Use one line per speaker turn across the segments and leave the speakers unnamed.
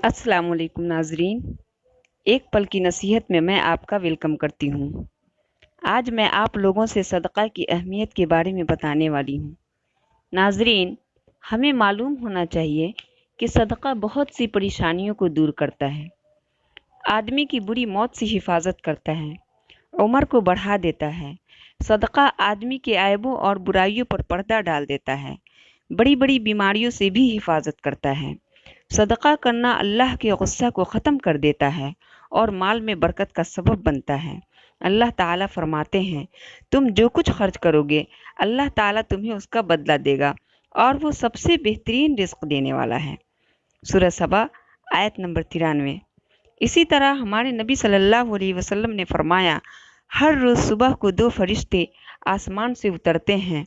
अस्सलाम वालेकुम नाजरीन। एक पल की नसीहत में मैं आपका वेलकम करती हूँ। आज मैं आप लोगों से सदका की अहमियत के बारे में बताने वाली हूँ। नाजरीन, हमें मालूम होना चाहिए कि सदका बहुत सी परेशानियों को दूर करता है, आदमी की बुरी मौत से हिफाजत करता है, उम्र को बढ़ा देता है। सदका आदमी के ऐबों और बुराइयों पर पर्दा डाल देता है, बड़ी बड़ी बीमारियों से भी हिफाजत करता है। सदका करना अल्लाह के गुस्सा को ख़त्म कर देता है और माल में बरकत का सबब बनता है। अल्लाह ताला फरमाते हैं, तुम जो कुछ खर्च करोगे अल्लाह ताला तुम्हें उसका बदला देगा और वो सबसे बेहतरीन रिस्क देने वाला है। सूरह सबा आयत नंबर 93। इसी तरह हमारे नबी सल्लल्लाहु अलैहि वसल्लम ने फरमाया, हर रोज़ सुबह को दो फरिश्ते आसमान से उतरते हैं।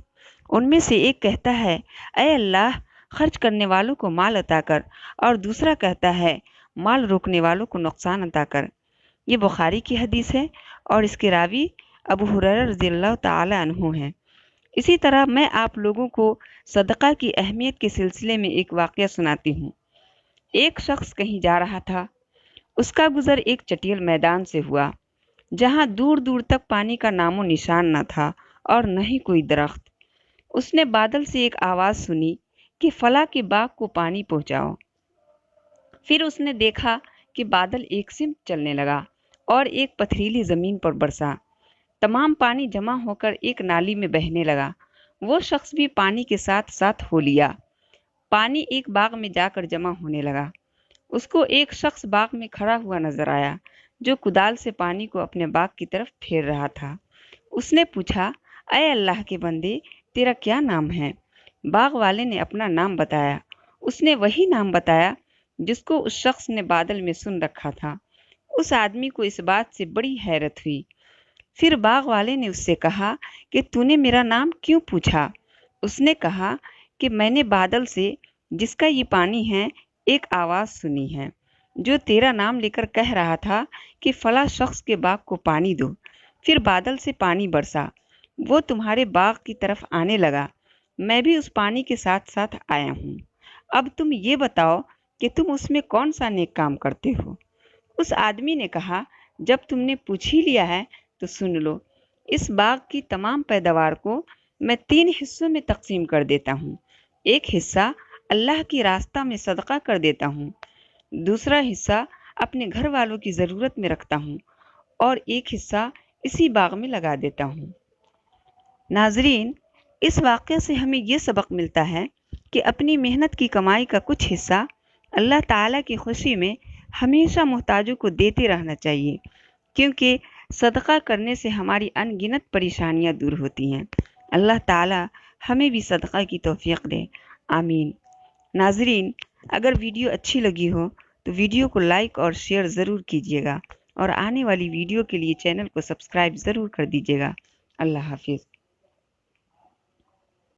उनमें से एक कहता है, ऐ अल्लाह, खर्च करने वालों को माल अता कर, और दूसरा कहता है, माल रोकने वालों को नुकसान अता कर। ये बुखारी की हदीस है और इसके रावी अबू हुरैरा रज़ियल्लाहु ताला अन्हु हैं। इसी तरह मैं आप लोगों को सदका की अहमियत के सिलसिले में एक वाक़या सुनाती हूँ। एक शख्स कहीं जा रहा था। उसका गुजर एक चटियल मैदान से हुआ, जहाँ दूर दूर तक पानी का नामो निशान न था और न ही कोई दरख्त। उसने बादल से एक आवाज़ सुनी कि फला के बाग को पानी पहुँचाओ। फिर उसने देखा कि बादल एक सिमत चलने लगा और एक पथरीली ज़मीन पर बरसा। तमाम पानी जमा होकर एक नाली में बहने लगा। वो शख्स भी पानी के साथ साथ हो लिया। पानी एक बाग में जाकर जमा होने लगा। उसको एक शख्स बाग में खड़ा हुआ नजर आया, जो कुदाल से पानी को अपने बाग की तरफ फेर रहा था। उसने पूछा, ऐ अल्लाह के बंदे, तेरा क्या नाम है? बाग वाले ने अपना नाम बताया। उसने वही नाम बताया जिसको उस शख्स ने बादल में सुन रखा था। उस आदमी को इस बात से बड़ी हैरत हुई। फिर बाग वाले ने उससे कहा कि तूने मेरा नाम क्यों पूछा? उसने कहा कि मैंने बादल से, जिसका ये पानी है, एक आवाज़ सुनी है, जो तेरा नाम लेकर कह रहा था कि फला शख्स के बाग को पानी दो। फिर बादल से पानी बरसा, वो तुम्हारे बाग की तरफ आने लगा। मैं भी उस पानी के साथ साथ आया हूँ। अब तुम ये बताओ कि तुम उसमें कौन सा नेक काम करते हो? उस आदमी ने कहा, जब तुमने पूछ ही लिया है तो सुन लो। इस बाग की तमाम पैदावार को मैं 3 हिस्सों में तकसीम कर देता हूँ। एक हिस्सा अल्लाह की रास्ता में सदका कर देता हूँ, दूसरा हिस्सा अपने घर वालों की ज़रूरत में रखता हूँ और एक हिस्सा इसी बाग में लगा देता हूँ। नाजरीन, इस वाक़े से हमें ये सबक मिलता है कि अपनी मेहनत की कमाई का कुछ हिस्सा अल्लाह ताला की खुशी में हमेशा मोहताजों को देते रहना चाहिए, क्योंकि सदका करने से हमारी अनगिनत परेशानियां दूर होती हैं। अल्लाह ताला हमें भी सदका की तौफीक दे, आमीन। नाजरीन, अगर वीडियो अच्छी लगी हो तो वीडियो को लाइक और शेयर ज़रूर कीजिएगा और आने वाली वीडियो के लिए चैनल को सब्सक्राइब ज़रूर कर दीजिएगा। अल्लाह हाफिज़।